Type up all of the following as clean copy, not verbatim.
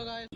guys.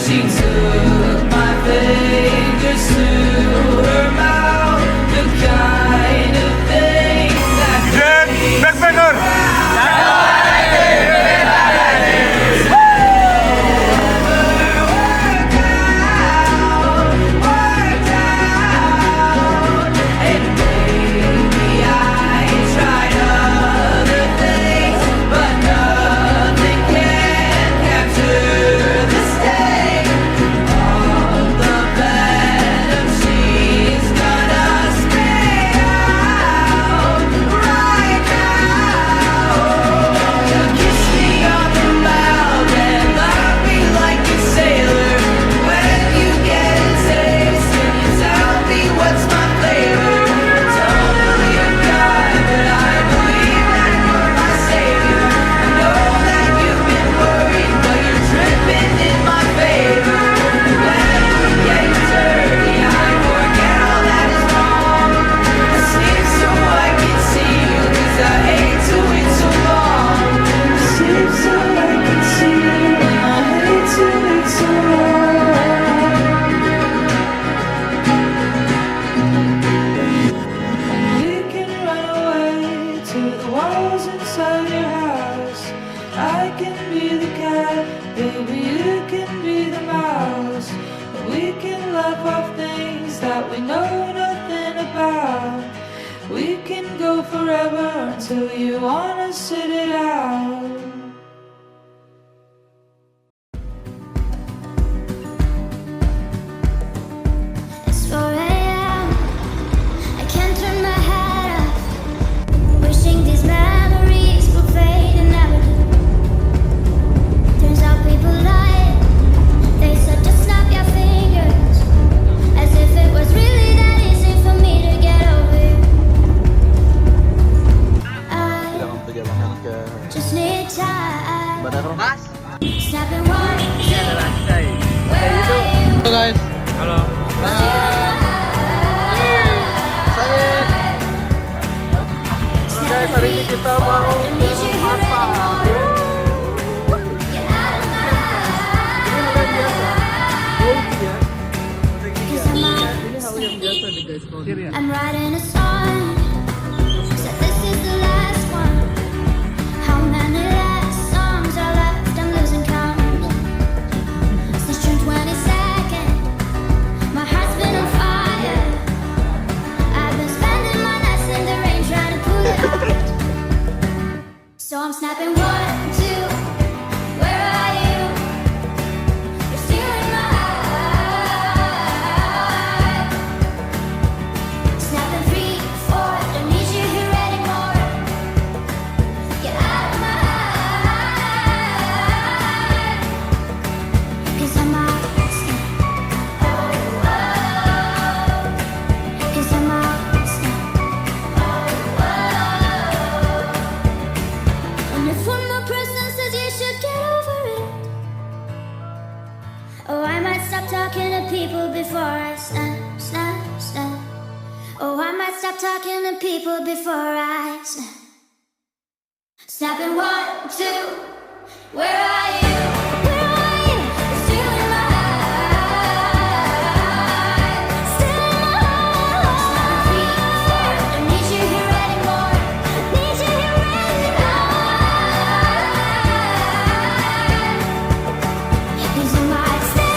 She took my fingers to her mouth, the kind of thing that worked out, and maybe I tried other things, but nothing can capture the sting of the venom she's gonna spit out right now. You kiss me on the mouth and love me like a sailor. When you get a taste and you tell me what's my flavor. Don't believe God, but I believe that you're my savior. I know that you've been worried, but you're tripping in my favor. When we get dirty, I forget all that is wrong. I sleep so I can see you, 'cause I hate to wait so long. I sleep so I can see you, and I hate to wait so long. We can run away to the walls inside your house. I can be the cat, baby, you can be the mouse. We can laugh off things that we know nothing about. We can go forever until you wanna sit it out. It's 4 a.m. I can't turn my head off. Wishing these memories will fade and never do. Turns out people lie. They said just snap your fingers, as if it was really that easy for me to get over you. I just need time. Snapping 1, 2, where are you? Halo guys. Halo. Guys, hari ini kita mau masak. I'm writing a song. Said this is the last one. How many last songs are left? I'm losing count. Since June 22nd, my heart's been on fire. I've been spending my nights in the rain trying to pull it out. So I'm snapping 1, 2. Where are you? You're stealing my heart. Snapping 3, 4. Don't need you here anymore. Get out of my And if one more person says you should get over it, oh, I might stop talking to people before I snap, snap, snap. Oh, I might stop talking to people before I snap. Snapping 1, 2, where are you? Where are you? Still in my eyes. Still in my eyes. Don't need you here anymore. Need you here anymore. 'Cause you might stay.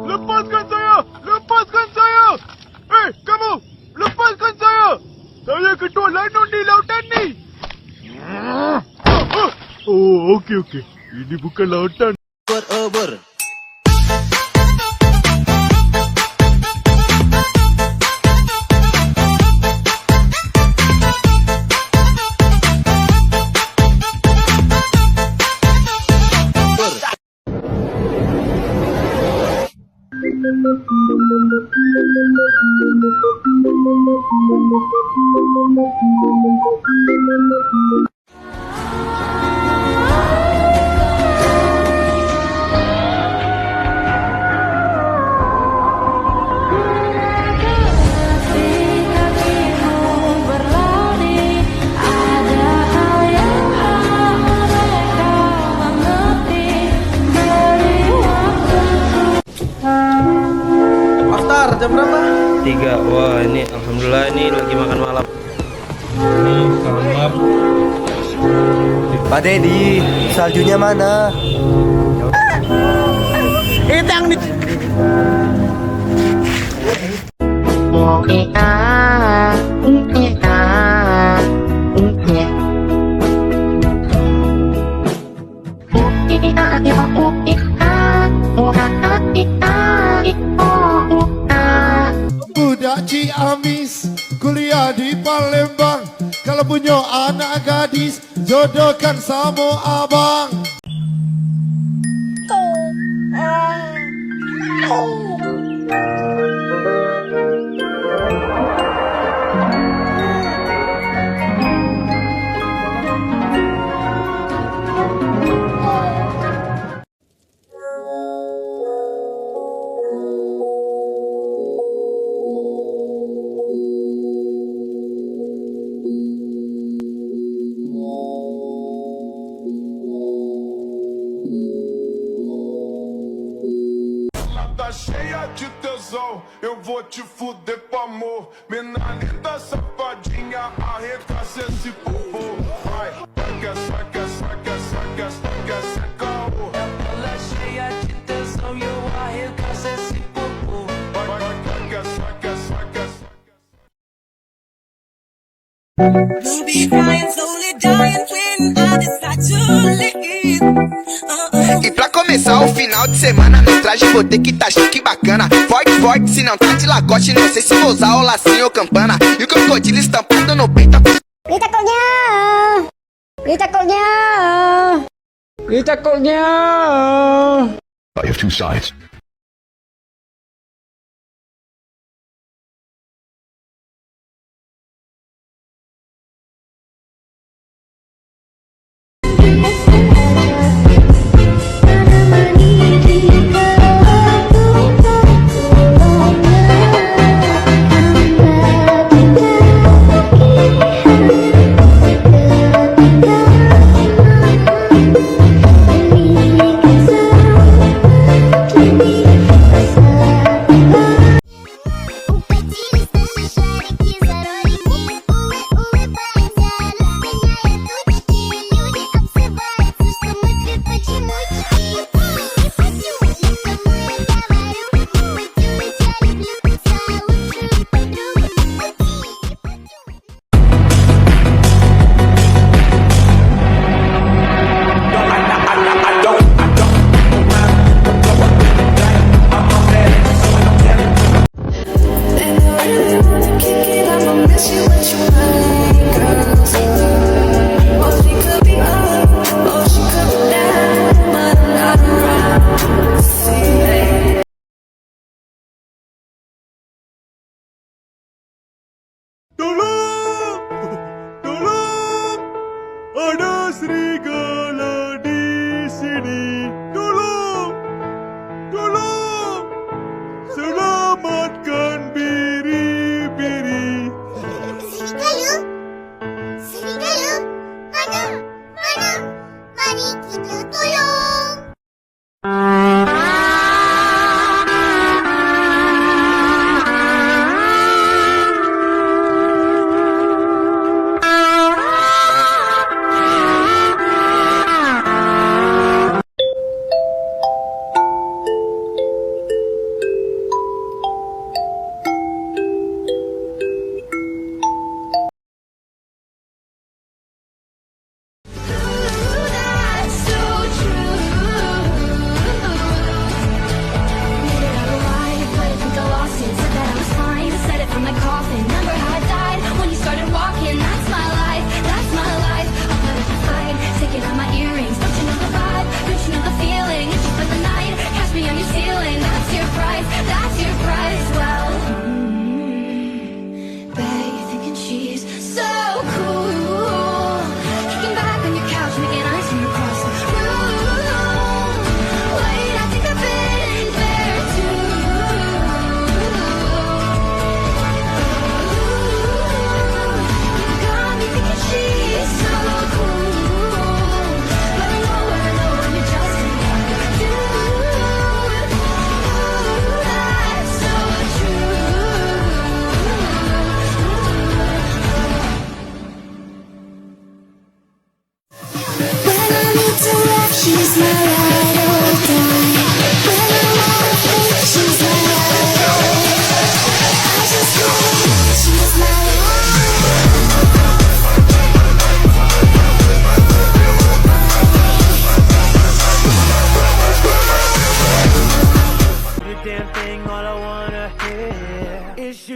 Lepaskan saya! Lepaskan saya! Kamu! Lepaskan saya! Saya ketua Lanun di lautan ni! Oh, okey. Ini bukan lautan. Over. Jam berapa? 3. Wah, ini alhamdulillah ini lagi makan malam. Salam. Pak Dedi, saljunya mana? Itu yang di... Budak Ciamis, kuliah di Palembang. Kalau punya anak gadis, jodohkan sama abang. Tá cheia de tesão, eu vou te fuder com amor. Mina linda, safadinha, arregaça esse popô. Vai, saca, saca, saca, saca, saca, saca, ela é cheia de tesão e eu arregaço esse popô. Vai, saca, saca, saca, You'll be crying, slowly dying when I decide to leave. E pra começar o final de semana, no traje vou ter que tá chique bacana. Forte, se não tá de lacoste, não sei se vou usar o lacinho ou campana. E o crocodilo estampado no peito. I have two sides.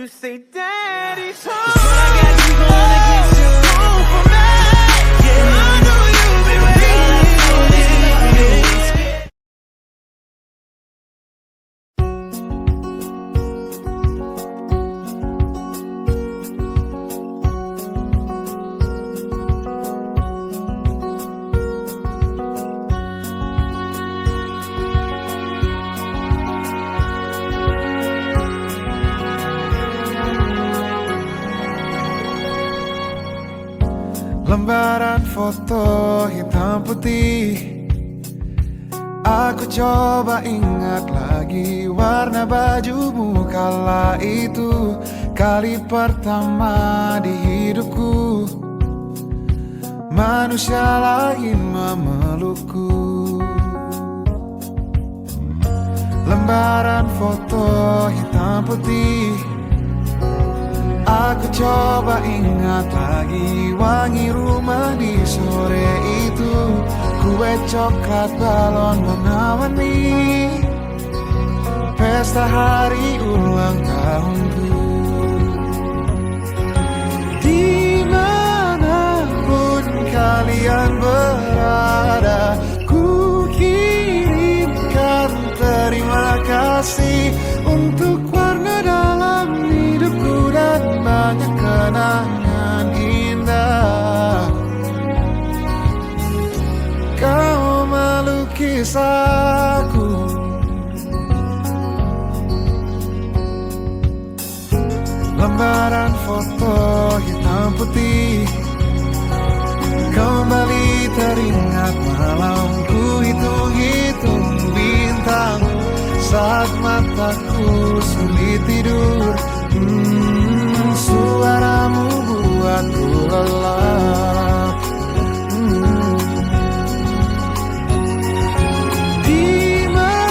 you say daddy's home. 'Cause what I got you gonna get you home for me. Yeah, I know you'll be ready. Lembaran foto hitam putih, aku coba ingat lagi warna bajumu kala itu. Kali pertama di hidupku manusia lain memelukku. Lembaran foto hitam putih, aku coba ingat lagi wangi rumah di sore itu. Kue coklat, balon warna-warni, pesta hari ulang tahunku. Dimanapun kalian berada, ku kirimkan terima kasih untuk warna dalam hidupku dan banyak kenangan indah. Kau melukis aku, lembaran foto hitam putih. Kembali teringat malamku hitung-hitung bintang saat mataku sulit tidur. Suaramu buatku lelap. Dimanapun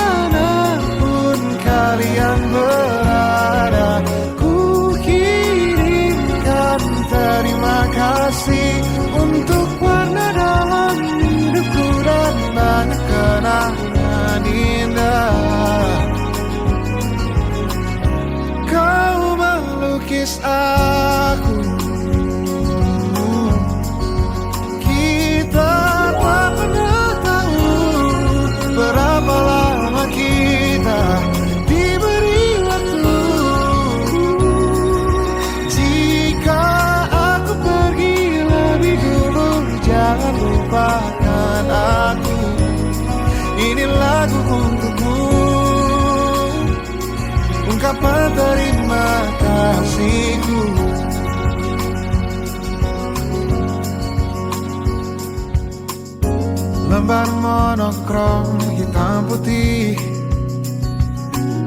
kalian berada, ku kirimkan terima kasih untuk warna dalam hidupku dan banyak kenangan indah. Kau melukis aku, kita tak pernah tahu berapa lama kita diberi waktu. Jika aku pergi lebih dulu, jangan lupakan aku. Ini lagu untukmu, ungkapan terima kasihku. Lembar monokrom hitam putih,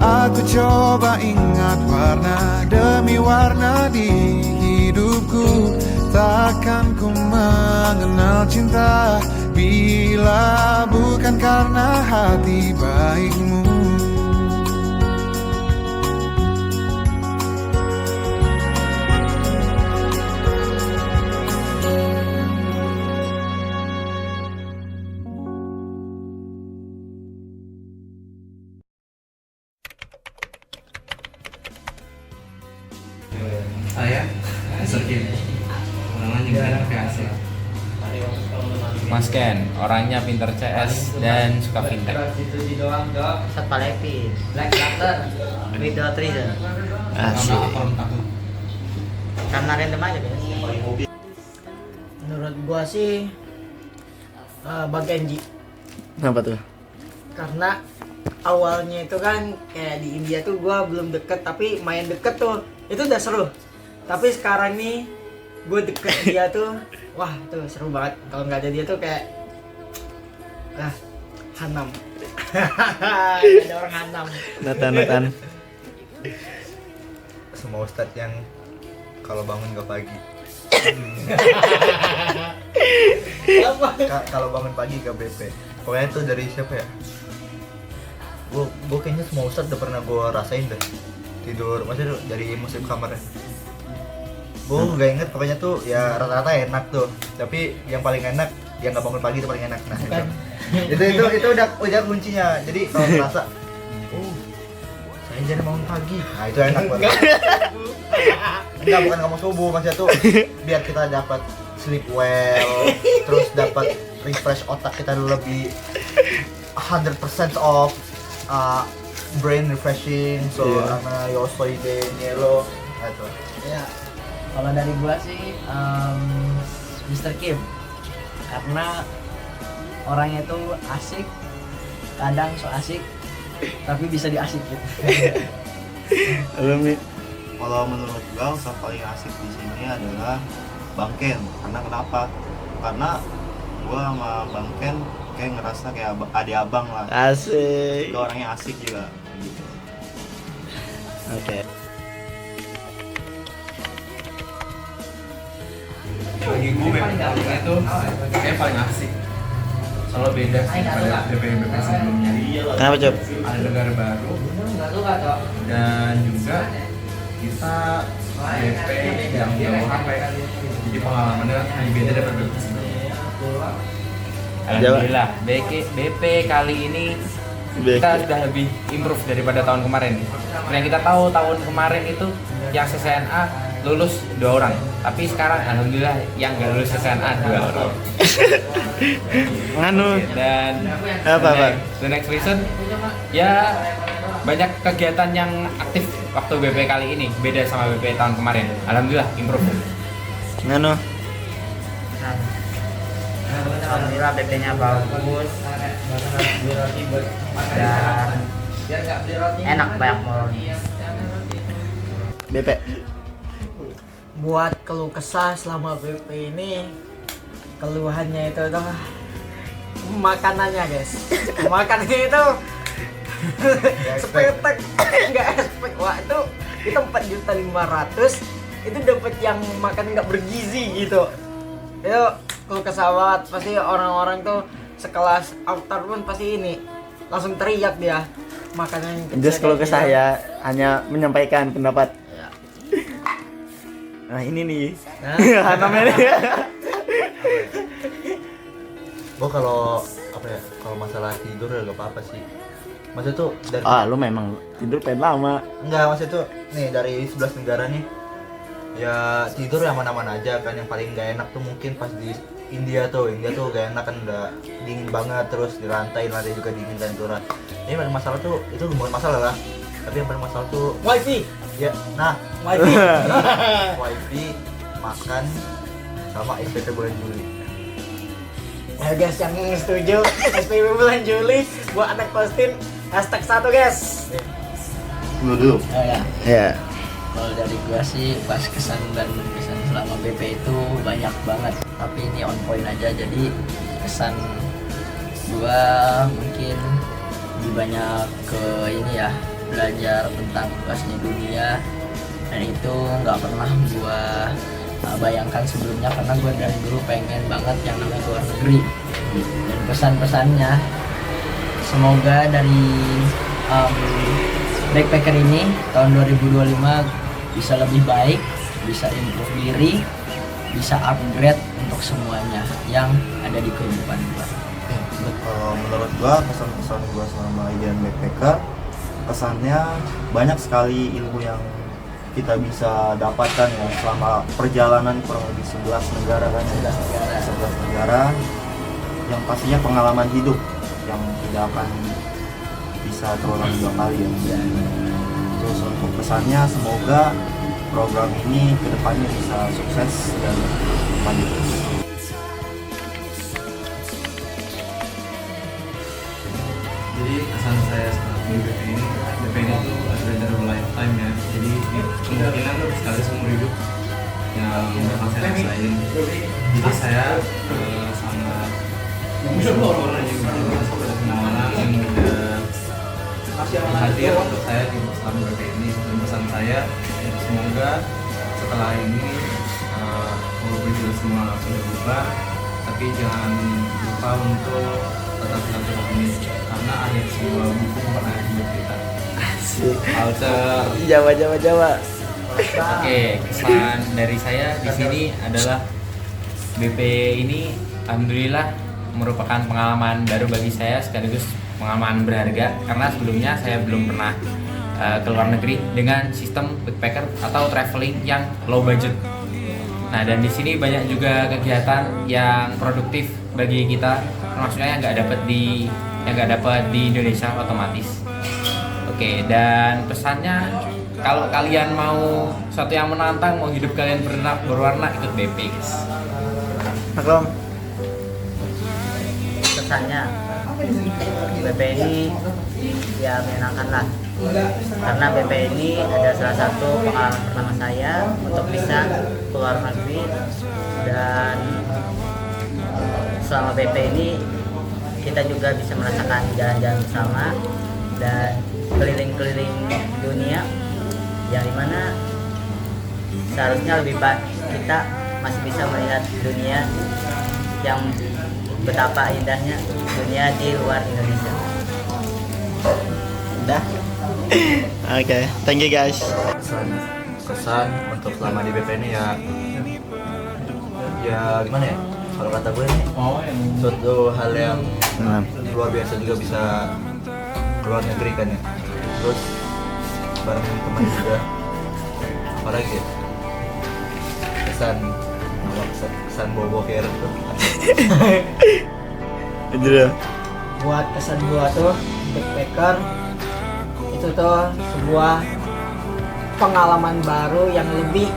aku coba ingat warna demi warna di hidupku. Takkan ku mengenal cinta bila bukan karena hati baikmu. Saya Sergin. Orangnya juga kreatif. Mas Ken, orangnya pinter CS dan suka fintech. Satpol PP, Black Panther, Widow Treasure. Asik. Karena random aja guys. Menurut gua sih Bang Kenji. Kenapa tuh? Karena awalnya itu kan kayak di India tuh gua belum deket tapi main deket tuh itu udah seru. Tapi sekarang nih gue deket dia tuh, wah tuh seru banget. Kalau nggak ada dia tuh kayak hanam. Ada orang hanam. Nathan. Semua ustadz yang kalau bangun gak pagi. Kalau bangun pagi gak BP. Pokoknya itu dari siapa ya? Gue kayaknya semua ustadz udah pernah gue rasain deh. Tidur, maksudnya dari musim kamarnya. Gue gak inget, pokoknya tuh ya rata-rata enak tuh. Tapi yang paling enak, yang gak bangun pagi itu paling enak. Nah, itu udah kuncinya. Jadi kalau ngerasa, Saya jangan bangun pagi. Nah itu enak banget. Enggak, bukan kamu subuh, maksudnya tuh biar kita dapat sleep well, terus dapat refresh otak kita lebih 100% of brain refreshing, so karena yosoide nyelo gitu. Ya, kalau dari gua sih Mr. Kim, karena orangnya tuh asik, kadang so asik, tapi bisa diasikin. Lu Mi. Kalau menurut gue usaha paling asik di sini adalah Bang Ken. Karena kenapa? Karena gue sama Bang Ken kayak ngerasa kayak adik abang lah. Asik. Juga orangnya asik juga. Gitu. Oke. Bagi gue BPK itu kayak paling asik. Soalnya beda daripada BPK sebelumnya. Kenapa, Cop? Ada negara baru dan juga kita BP yang jauh HP. Jadi pengalamannya lebih beda daripada BP sebelumnya. Alhamdulillah, BP kali ini kita sudah lebih improve daripada tahun kemarin. Yang kita tahu tahun kemarin itu yang CCNA lulus 2 orang, tapi sekarang alhamdulillah yang nggak lulus CCNA 2 orang. Nganu Dan apa? the next reason ya banyak kegiatan yang aktif waktu BP kali ini beda sama BP tahun kemarin. Alhamdulillah improve. Nganu. Alhamdulillah BP-nya bagus dan enak, banyak molornya. BP. Buat keluh kesah selama BP ini, keluhannya itu tuh makanannya guys. Makanannya itu sepetek, nggak expect. Wah itu 4.500.000 itu dapat yang makan nggak bergizi gitu. Itu keluh kesah banget. Pasti orang-orang tuh sekelas Aftar pun pasti ini langsung teriak dia makanan. Just kalau ke saya hanya menyampaikan pendapat. Nah ini nih. Namanya nih. Gue kalau apa ya, kalau masalah tidur ya gak apa-apa sih. Maksudnya tuh dari Lu memang tidur pengen lama. enggak, maksudnya tuh nih dari 11 negara nih ya tidur yang mana-mana aja kan. Yang paling gak enak tuh mungkin pas di India tuh gak enak kan, udah dingin banget, terus di lantai juga dingin dan turun. Ini paling masalah tuh itu bukan masalah lah, tapi yang paling masalah tuh Wifi. ya, nah Wifi. wifi, makan, sama SPP bulan Juli. Ya guys, yang setuju SPP bulan Juli gua anak postin #1 guys. Dulu. Ya. Kalau dari gua sih pas kesan dan kesan selama BP itu banyak banget, tapi ini on point aja. Jadi kesan gua mungkin lebih banyak ke ini ya, belajar tentang luasnya dunia, dan itu nggak pernah gua bayangkan sebelumnya karena gua dari dulu pengen banget yang namanya luar negeri. Dan pesan-pesannya semoga dari backpacker ini tahun 2025 bisa lebih baik, bisa improve diri, bisa upgrade untuk semuanya yang ada di kehidupan gua. Menurut gua kesan-kesan gua selama IDN backpacker, kesannya banyak sekali ilmu yang kita bisa dapatkan ya selama perjalanan kurang lebih 11 negara kan, 11 negara yang pastinya pengalaman hidup yang tidak akan bisa terulang 2 kali ya. Terus untuk pesannya semoga program ini kedepannya bisa sukses dan maju terus. Jadi kesan saya setelah BP ini itu belajar lifetime ya. Jadi kemungkinan sekali seumur hidup yang bakal saya rasain. Jadi saya sangat bersyukur dan juga berterima kasih kepada semua orang yang udah hadir untuk saya di selama BP ini. Dan pesan saya semoga setelah ini walaupun sudah semua sudah berubah, tapi jangan lupa untuk tetap optimis karena akhir sebuah buku bukan akhir hidup kita. Asik. Alter. Jawa. Oke, kesan dari saya di sini adalah BP ini alhamdulillah merupakan pengalaman baru bagi saya sekaligus pengalaman berharga karena sebelumnya saya belum pernah ke luar negeri dengan sistem backpacker atau traveling yang low budget. Nah, dan di sini banyak juga kegiatan yang produktif bagi kita, maksudnya yang nggak dapat di Indonesia otomatis. Oke, dan pesannya kalau kalian mau sesuatu yang menantang, mau hidup kalian berwarna, ikut BP, guys. Maklum. Kesannya BP ini ya menyenangkan lah, karena BP ini ada salah satu pengalaman pertama saya untuk bisa keluar negeri, dan selama BP ini kita juga bisa merasakan jalan-jalan bersama dan keliling-keliling dunia yang dimana seharusnya lebih baik kita masih bisa melihat dunia yang betapa indahnya dunia di luar Indonesia. Udah. Oke, thank you guys. Kesan untuk selama di BP ini ya gimana ya, kalau kata gue ini suatu hal yang luar biasa juga bisa keluar negeri kan ya, terus bareng teman juga. Apalagi ya, kesan bobo kayak tuh. Buat kesan gua tuh backpacker itu tuh sebuah pengalaman baru yang lebih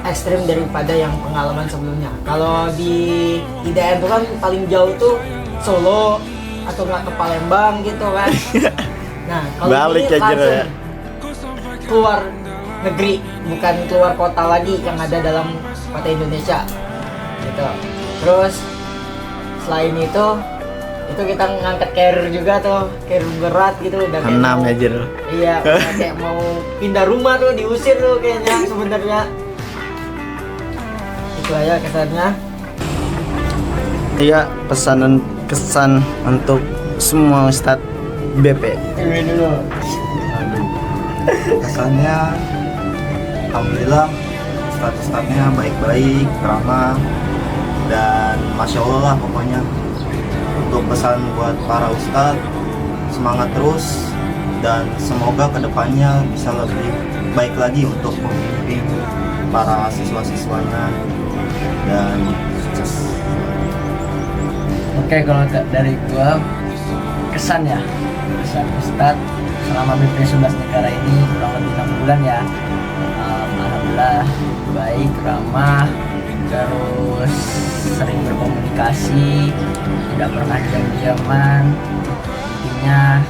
ekstrim daripada yang pengalaman sebelumnya. Kalau di IDN tuh kan paling jauh tuh Solo atau nggak ke Palembang gitu kan. Nah, kalau ini langsung keluar negeri, bukan keluar kota lagi yang ada dalam kota Indonesia gitu. Terus selain itu kita ngangkat carrier juga tuh, carrier berat gitu, udah kayak 6 aja. Iya, kayak mau pindah rumah tuh, diusir tuh kayaknya sebenarnya. Itu aja kesannya. Iya, kesan untuk semua Ustadz BP. Ini dulu. Kesannya alhamdulillah status-statusnya baik-baik, ramah, dan masya Allah lah pokoknya. Untuk pesan buat para ustadz, semangat terus dan semoga kedepannya bisa lebih baik lagi untuk membimbing para siswa-siswanya dan sukses. Oke, kalau dari gua kesan Ustadz selama BP 11 negara ini kurang lebih 6 bulan ya. Alhamdulillah baik, ramah, terus sering berkomunikasi, tidak pernah diam-diaman, intinya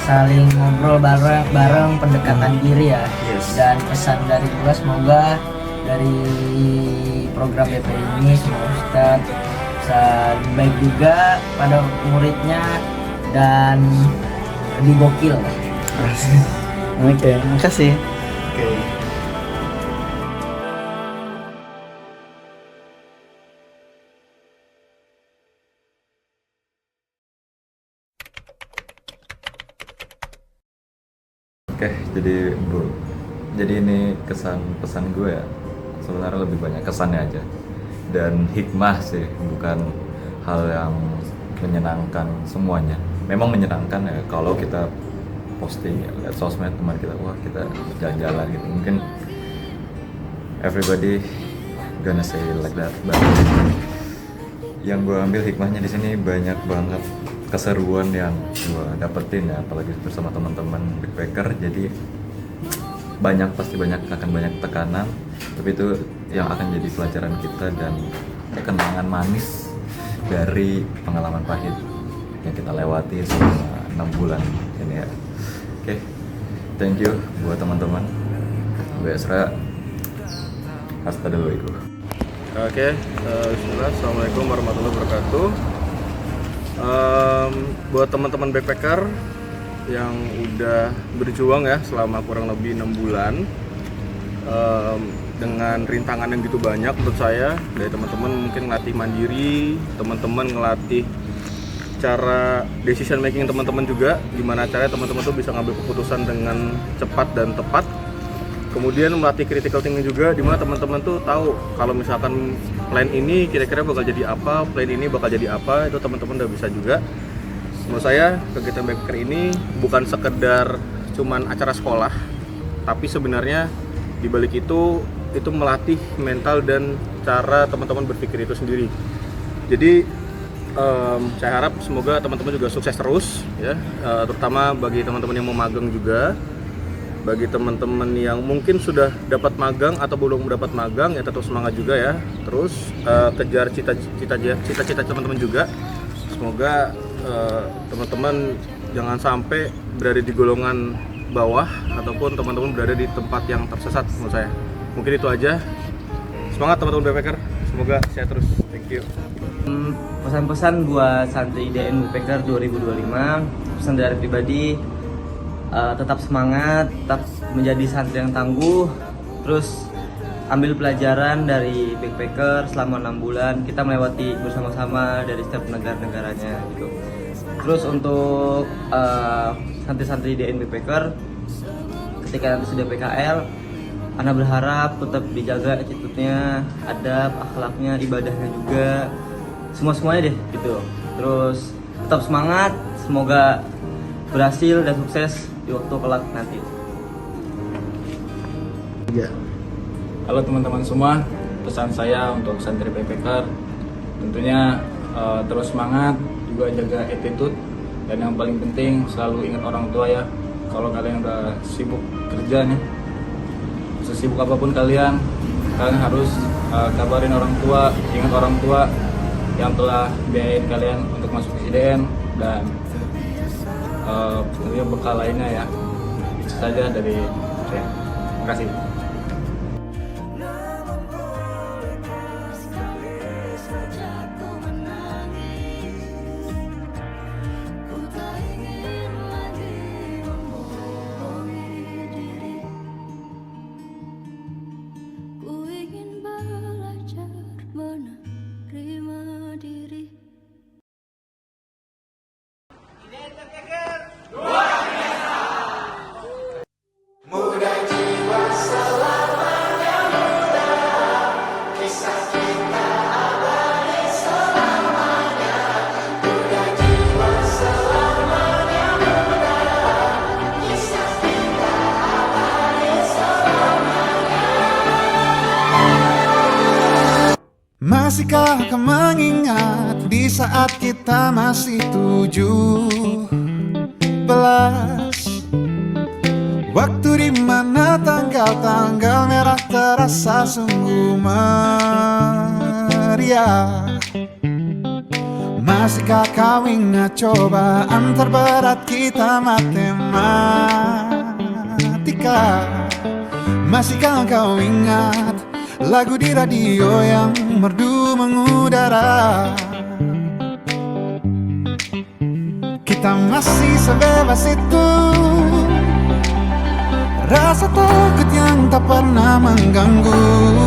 saling ngobrol bareng pendekatan diri ya. Dan pesan dari gua, semoga dari program BP ini semua Ustadz bisa lebih baik juga pada muridnya dan lebih gokil. Oke, makasih. Oke, jadi ini pesan gue ya, sebenarnya lebih banyak kesannya aja dan hikmah sih, bukan hal yang menyenangkan semuanya. Memang menyenangkan ya kalau kita posting ya, lihat sosmed teman kita, wah kita jalan-jalan gitu, mungkin everybody gonna say like that, but yang gue ambil hikmahnya di sini banyak banget keseruan yang gue dapetin ya, apalagi bersama teman-teman backpacker. Jadi pasti akan banyak tekanan, tapi itu yang akan jadi pelajaran kita dan kenangan manis dari pengalaman pahit yang kita lewati selama 6 bulan ini ya. Oke, thank you buat teman-teman. Gue Esra, hasta luego. Oke, assalamualaikum warahmatullahi wabarakatuh. Buat teman-teman backpacker yang udah berjuang ya selama kurang lebih 6 bulan dengan rintangan yang gitu banyak, menurut saya dari teman-teman mungkin ngelatih mandiri, teman-teman ngelatih cara decision making teman-teman juga, gimana caranya teman-teman tuh bisa ngambil keputusan dengan cepat dan tepat. Kemudian melatih critical thinking juga, dimana teman-teman tuh tahu kalau misalkan plan ini kira-kira bakal jadi apa, plan ini bakal jadi apa, itu teman-teman udah bisa juga. Menurut saya kegiatan backpacker ini bukan sekedar cuman acara sekolah, tapi sebenarnya di balik itu melatih mental dan cara teman-teman berpikir itu sendiri. Jadi saya harap semoga teman-teman juga sukses terus ya, terutama bagi teman-teman yang mau magang juga. Bagi teman-teman yang mungkin sudah dapat magang atau belum dapat magang ya tetap semangat juga ya. Terus kejar cita-cita teman-teman juga. Semoga teman-teman jangan sampai berada di golongan bawah ataupun teman-teman berada di tempat yang tersesat menurut saya. Mungkin itu aja. Semangat teman-teman backpacker. Semoga sehat terus. Thank you. Pesan-pesan buat santri IDN Backpacker 2025, pesan dari pribadi, tetap semangat, tetap menjadi santri yang tangguh, terus ambil pelajaran dari backpacker selama 6 bulan kita melewati bersama-sama dari setiap negara-negaranya gitu. Terus untuk santri-santri IDN Backpacker ketika nanti sudah PKL, Ana berharap tetap dijaga attitude-nya, adab, akhlaknya, ibadahnya juga, semuanya deh gitu. Terus tetap semangat, semoga berhasil dan sukses di waktu kelak nanti. Halo teman-teman semua, pesan saya untuk santri backpacker tentunya terus semangat, juga jaga attitude, dan yang paling penting selalu ingat orang tua ya. Kalau kalian udah sibuk kerja nih, sesibuk apapun kalian harus kabarin orang tua, ingat orang tua yang telah biayain kalian untuk masuk ke IDN, dan tentunya bekal lainnya ya. Itu saja dari saya. Terima kasih. Ku ingin belajar menerima diri. Muda jiwa selamanya muda, kisah kita abadi selamanya. Muda jiwa selamanya muda, kisah kita abadi selamanya. Masihkah kau mengingat di saat kita masih 17? Waktu dimana tanggal-tanggal merah terasa sungguh meriah. Masihkah kau ingat cobaan terberat kita matematika? Masihkah kau ingat lagu di radio yang merdu mengudara? Kita masih sebebas itu, rasa takut yang tak pernah mengganggu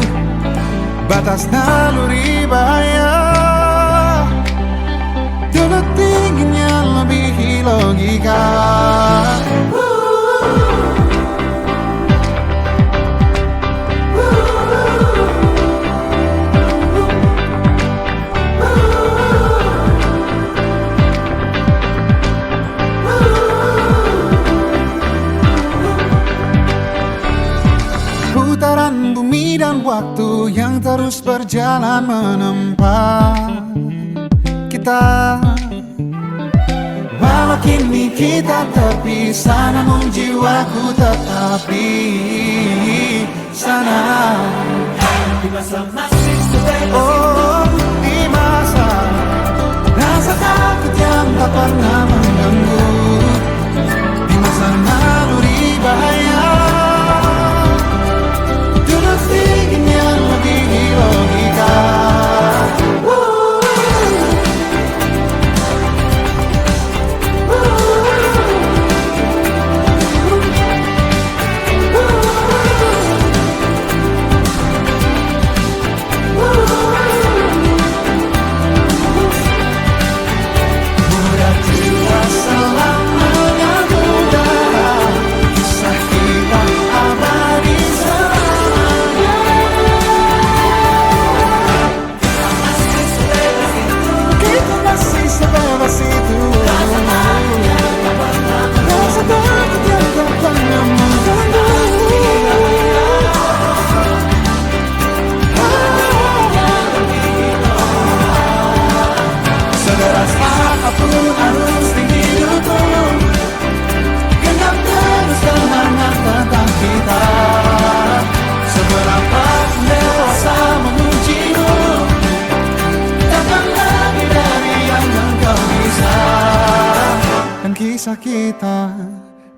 batas naluri bahaya. Dulu tingginya melebihi logika. Putaran bumi dan waktu yang terus berjalan menempa kita. Walau kini kita terpisah, namun jiwaku tetap di sana. Di oh, di masa rasa takut yang tak pernah mengganggu, di masa naluri bahaya. Tingginya melebihi logika. Muda jiwa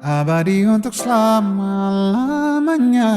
abadi untuk selama-lamanya.